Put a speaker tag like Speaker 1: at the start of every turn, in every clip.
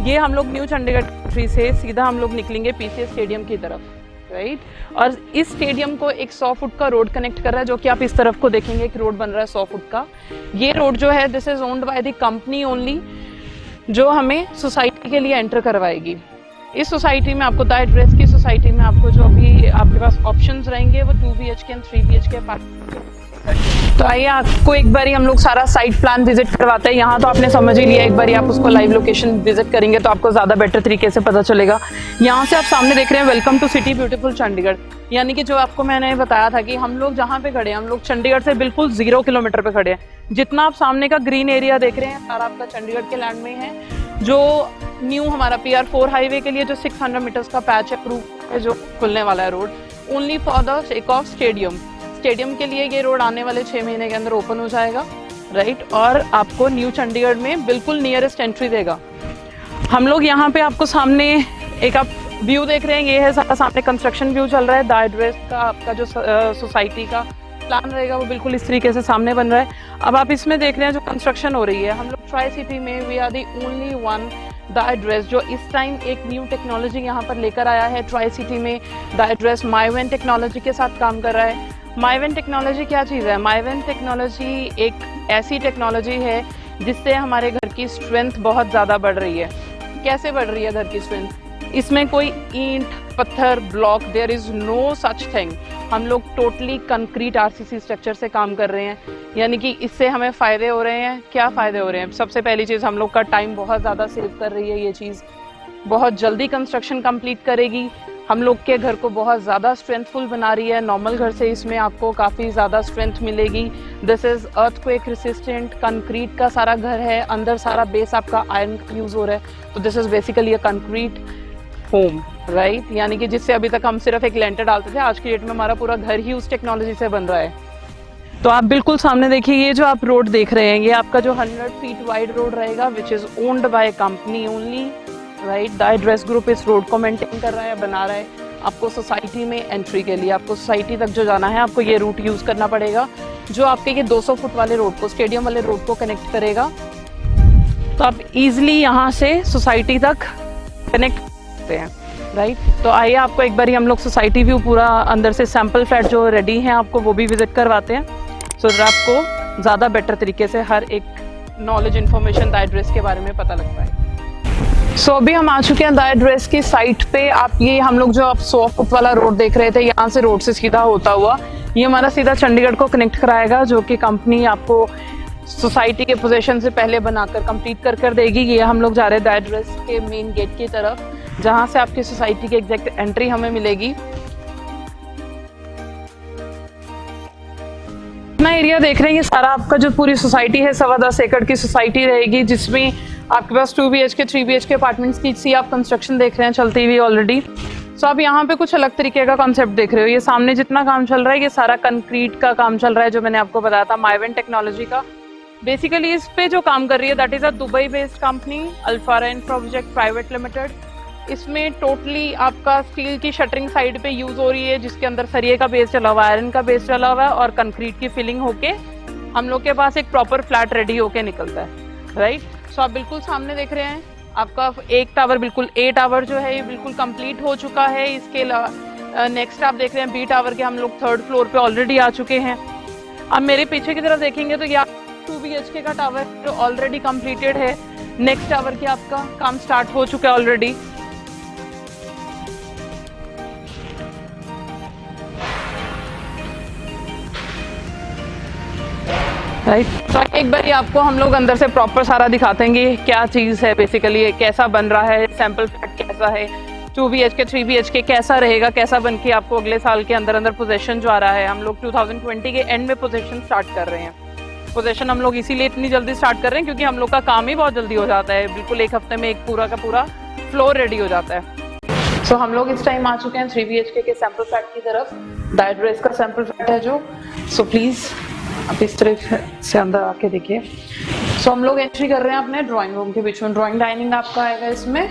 Speaker 1: ये हम लोग न्यू चंडीगढ़ एंट्री से सीधा हम लोग निकलेंगे पीसीए स्टेडियम की तरफ, राइट। और इस स्टेडियम को एक 100 फुट का रोड कनेक्ट कर रहा है, जो कि आप इस तरफ को देखेंगे एक रोड बन रहा है 100 फुट का। ये रोड जो है this is owned by the company only, जो हमें सोसाइटी के लिए एंटर करवाएगी। इस सोसाइटी में आपको द एड्रेस की सोसाइटी में आपको जो अभी आपके पास ऑप्शंस रहेंगे वो 2 BHK एंड 3 BHK अपार्टमेंट। तो आइए आपको एक बारी हम लोग सारा साइट प्लान विजिट करवाते हैं। यहाँ तो आपने समझ ही लिया, एक बारी आप उसको लाइव लोकेशन विजिट करेंगे तो आपको ज्यादा बेटर तरीके से पता चलेगा। यहाँ से आप सामने देख रहे हैं welcome to city beautiful Chandigarh, यानी कि जो आपको मैंने बताया था कि हम लोग जहाँ पे खड़े हैं, हम लोग चंडीगढ़ से बिल्कुल 0 किलोमीटर पे खड़े हैं। जितना आप सामने का ग्रीन एरिया देख रहे हैं सारा आपका चंडीगढ़ के लैंड में है। जो न्यू हमारा PR4 हाईवे के लिए जो 600 मीटर्स का पैच अप्रूव है, जो खुलने वाला है road only for the sake of stadium के लिए, ये रोड आने वाले 6 महीने के अंदर ओपन हो जाएगा, राइट। और आपको न्यू चंडीगढ़ में बिल्कुल नियरेस्ट एंट्री देगा। हम लोग यहाँ पे आपको सामने एक आप व्यू देख रहे हैं, ये है सारा सामने कंस्ट्रक्शन व्यू चल रहा है। द एड्रेस का आपका जो सोसाइटी का प्लान रहेगा वो बिल्कुल इस तरीके से सामने बन रहा है। अब आप इसमें देख रहे हैं जो कंस्ट्रक्शन हो रही है, हम लोग ट्राई सिटी में we are the only one the address जो इस टाइम एक न्यू टेक्नोलॉजी यहाँ पर लेकर आया है। ट्राई सिटी में द एड्रेस माईवेन टेक्नोलॉजी के साथ काम कर रहा है। माईवेन टेक्नोलॉजी क्या चीज़ है? माईवेन टेक्नोलॉजी एक ऐसी टेक्नोलॉजी है जिससे हमारे घर की स्ट्रेंथ बहुत ज़्यादा बढ़ रही है। कैसे बढ़ रही है घर की स्ट्रेंथ? इसमें कोई ईंट, पत्थर, block, there is no such thing. हम लोग टोटली कंक्रीट RCC स्ट्रक्चर से काम कर रहे हैं, यानी कि इससे हमें फ़ायदे हो रहे हैं। क्या फ़ायदे हो रहे हैं? सबसे पहली चीज़, हम लोग का टाइम बहुत ज़्यादा सेव कर रही है। ये चीज़ बहुत जल्दी कंस्ट्रक्शन कंप्लीट करेगी, हम लोग के घर को बहुत ज़्यादा स्ट्रेंथफुल बना रही है। नॉर्मल घर से इसमें आपको काफ़ी ज़्यादा स्ट्रेंथ मिलेगी। This is earthquake resistant, concrete का सारा घर है, अंदर सारा बेस आपका आयरन का यूज़ हो रहा है। तो this is basically a concrete home, right. यानी कि जिससे अभी तक हम सिर्फ एक लेंटर डालते थे, आज की डेट में हमारा पूरा घर ही उस टेक्नोलॉजी से बन रहा है। तो आप बिल्कुल सामने देखिए, ये जो आप रोड देख रहे हैं ये आपका जो 100 फीट वाइड रोड रहेगा, which is owned by company only, right. The address group इस रोड को मेंटेन कर रहा है, बना रहा है। आपको सोसाइटी में एंट्री के लिए, आपको सोसाइटी तक जो जाना है, आपको ये रूट यूज़ करना पड़ेगा, जो आपके ये 200 फुट वाले रोड को, स्टेडियम वाले रोड को कनेक्ट करेगा। तो आप इजीली यहाँ से सोसाइटी तक कनेक्ट करते हैं, राइट। तो आइए आपको एक बारी हम लोग सोसाइटी व्यू पूरा अंदर से सैम्पल फ्लैट जो रेडी हैं आपको वो भी विजिट करवाते हैं, सो दैट आपको ज़्यादा बेटर तरीके से हर एक नॉलेज इन्फॉर्मेशन द एड्रेस के बारे में पता लग पाए। सो अभी हम आ चुके हैं द एड्रेस की साइट पे। आप ये हम लोग जो आप 100 फुट वाला रोड देख रहे थे, यहाँ से रोड से सीधा होता हुआ ये हमारा सीधा चंडीगढ़ को कनेक्ट कराएगा, जो कि कंपनी आपको सोसाइटी के पोजीशन से पहले बनाकर कंप्लीट कर देगी। ये हम लोग जा रहे हैं द एड्रेस के मेन गेट की तरफ, जहाँ से आपकी सोसाइटी की एग्जैक्ट एंट्री हमें मिलेगी। अपना एरिया देख रहे हैं, ये सारा आपका जो पूरी सोसाइटी है 10.25 एकड़ की सोसाइटी रहेगी, जिसमें आपके पास 2 BHK 3 BHK अपार्टमेंट्स की सी आप कंस्ट्रक्शन देख रहे हैं चलती हुई ऑलरेडी। सो आप यहाँ पे कुछ अलग तरीके का कॉन्सेप्ट देख रहे हो। ये सामने जितना काम चल रहा है ये सारा कंक्रीट का काम चल रहा है, जो मैंने आपको बताया था माईवेन टेक्नोलॉजी का। बेसिकली इस पे जो काम कर रही है that is a Dubai based company, अल्फारेन प्रोजेक्ट प्राइवेट लिमिटेड। इसमें टोटली आपका स्टील की शटरिंग साइड पे यूज हो रही है, जिसके अंदर सरिये का बेस चला हुआ है, आयरन का बेस चला हुआ है, और कंक्रीट की फिलिंग होके हम लोग के पास एक प्रॉपर फ्लैट रेडी होके निकलता है, राइट। सो आप बिल्कुल सामने देख रहे हैं आपका एक टावर, बिल्कुल A टावर जो है ये बिल्कुल कंप्लीट हो चुका है। इसके अलावा नेक्स्ट आप देख रहे हैं B टावर के हम लोग 3rd फ्लोर पे ऑलरेडी आ चुके हैं। अब मेरे पीछे की तरफ देखेंगे तो यहाँ 2 BHK का टावर जो ऑलरेडी कंप्लीटेड है। नेक्स्ट टावर की आपका काम स्टार्ट हो चुका है ऑलरेडी। राइट, तो एक बार आपको हम लोग अंदर से प्रॉपर सारा दिखाते हैं क्या चीज़ है, बेसिकली कैसा बन रहा है, सैंपल फ्लैट कैसा है, 2 BHK 3 BHK कैसा रहेगा, कैसा बन के आपको अगले साल के अंदर अंदर पोजेशन जो आ रहा है। हम लोग 2020 के एंड में पोजेशन स्टार्ट कर रहे हैं। पोजेशन हम लोग इसीलिए इतनी जल्दी स्टार्ट कर रहे हैं क्योंकि हम लोग का काम ही बहुत जल्दी हो जाता है, बिल्कुल एक हफ्ते में एक पूरा का पूरा फ्लोर रेडी हो जाता है। सो हम लोग इस टाइम आ चुके हैं 3 BHK के सैंपल फ्लैट की तरफ। द एड्रेस का सैंपल फ्लैट है जो, सो प्लीज़ आप इस तरह से अंदर आके देखिए। सो हम लोग एंट्री कर रहे हैं अपने ड्राइंग रूम के बीच में। ड्राइंग डाइनिंग आपका आएगा इसमें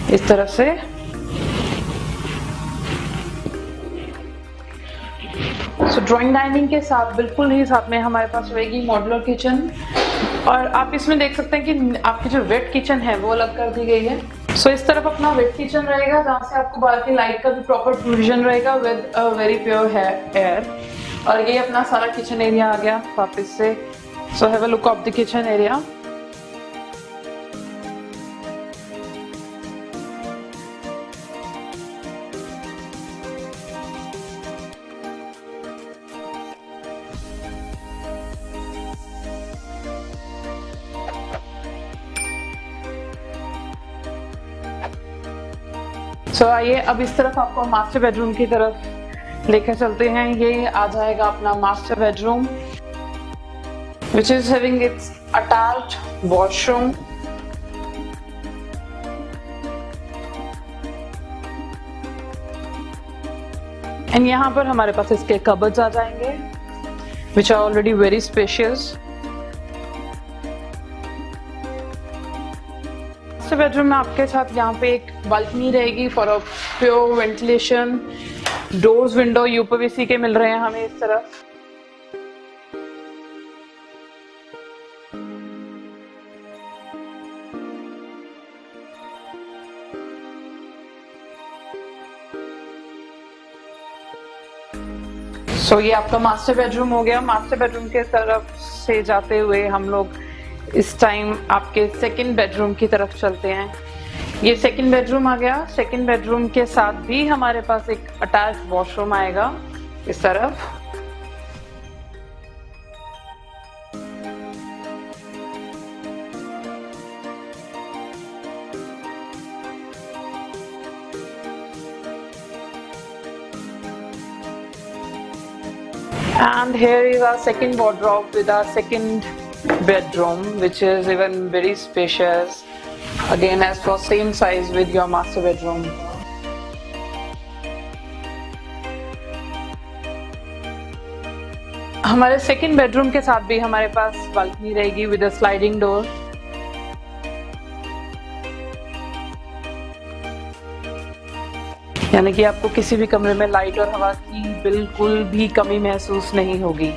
Speaker 1: इस तरह से। सो ड्राइंग डाइनिंग के साथ बिल्कुल ही साथ में हमारे पास रहेगी मॉड्यूलर किचन। और आप इसमें देख सकते हैं कि आपकी जो वेट किचन है वो अलग कर दी गई है। सो इस तरफ अपना वेट किचन रहेगा जहाँ से आपको बाहर की लाइट का भी प्रॉपर प्रोविजन रहेगा with a very pure air. और ये अपना सारा किचन एरिया आ गया वापस से। So have a look of the kitchen area. So आइए अब इस तरफ आपको मास्टर बेडरूम की तरफ लेकर चलते हैं। ये आ जाएगा अपना master bedroom which is having its attached washroom। And यहाँ पर हमारे पास इसके कबर्ड्स आ जाएंगे which are already very spacious। Bedroom में आपके साथ यहाँ पे एक बालकनी रहेगी for a pure ventilation. Doors window UPVC के मिल रहे हैं हमें इस तरफ। सो ये आपका मास्टर बेडरूम हो गया। मास्टर बेडरूम के तरफ से जाते हुए हम लोग इस टाइम आपके सेकंड बेडरूम की तरफ चलते हैं। ये सेकंड बेडरूम आ गया। सेकंड बेडरूम के साथ भी हमारे पास एक अटैच्ड वॉशरूम आएगा इस तरफ। And here is our second wardrobe with our second bedroom, which is even very spacious, again as for same size with your master bedroom। हमारे सेकंड बेडरूम के साथ भी हमारे पास बालकनी रहेगी विद अ स्लाइडिंग डोर। यानी कि आपको किसी भी कमरे में लाइट और हवा की बिल्कुल भी कमी महसूस नहीं होगी,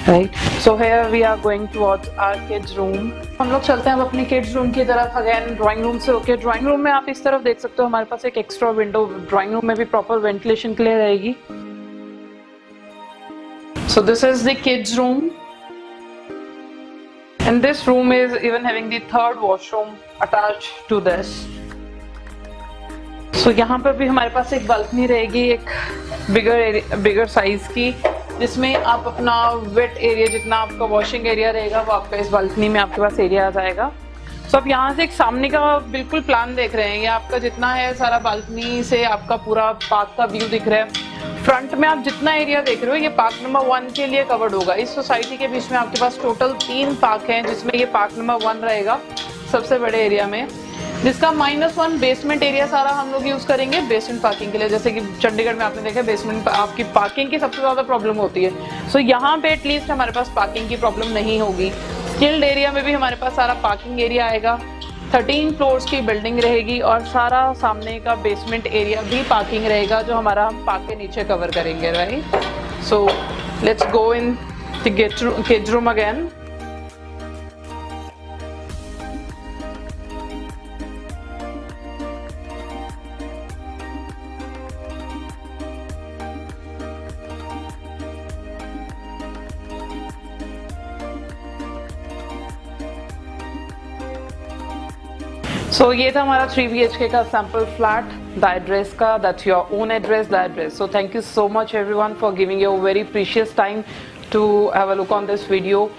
Speaker 1: right. So here we are going towards our kids room. हम लोग चलते हैं अब अपने किड्स रूम की तरफ। अगेन ड्राइंग रूम से होके ड्राइंग रूम में आप इस तरफ देख सकते हो हमारे पास एक एक्स्ट्रा विंडो ड्राइंग रूम में भी प्रॉपर वेंटिलेशन के लिए रहेगी। So this is the kids room and this room is even having the third washroom attached to this. So यहाँ पर भी हमारे पास एक बालकनी रहेगी एक बिगर साइज की, जिसमें आप अपना वेट एरिया जितना आपका वॉशिंग एरिया रहेगा वो आपका इस बालकनी में आपके पास एरिया आ जाएगा। सो आप यहाँ से एक सामने का बिल्कुल प्लान देख रहे हैं। ये आपका जितना है सारा बालकनी से आपका पूरा पार्क का व्यू दिख रहा है। फ्रंट में आप जितना एरिया देख रहे हो ये पार्क नंबर 1 के लिए कवर्ड होगा। इस सोसाइटी के बीच में आपके पास टोटल 3 पार्क हैं, जिसमें ये पार्क नंबर 1 रहेगा सबसे बड़े एरिया में, जिसका -1 बेसमेंट एरिया सारा हम लोग यूज करेंगे बेसमेंट पार्किंग के लिए। जैसे कि चंडीगढ़ में आपने देखा बेसमेंट आपकी पार्किंग की सबसे ज्यादा प्रॉब्लम होती है। सो यहाँ पे एटलीस्ट हमारे पास पार्किंग की प्रॉब्लम नहीं होगी। स्किल्ड एरिया में भी हमारे पास सारा पार्किंग एरिया आएगा। 13 फ्लोर्स की बिल्डिंग रहेगी और सारा सामने का बेसमेंट एरिया भी पार्किंग रहेगा जो हमारा हम पार्क के नीचे कवर करेंगे, right. So let's go in the kids room again. So ये था हमारा 3 BHK का सैम्पल फ्लैट, द एड्रेस का, that's your own address, the address. So thank you so much everyone for giving your very precious time to have a look on this video.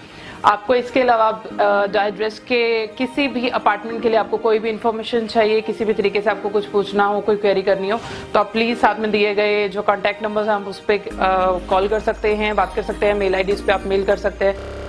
Speaker 1: आपको इसके अलावा the address के किसी भी apartment के लिए आपको कोई भी इन्फॉर्मेशन चाहिए, किसी भी तरीके से आपको कुछ पूछना हो, कोई क्वेरी करनी हो, तो आप प्लीज़ साथ में दिए गए जो कॉन्टैक्ट नंबर्स हैं आप उस पर कॉल कर सकते हैं, बात कर सकते हैं, मेल आईडीज़ पे आप मेल कर सकते हैं।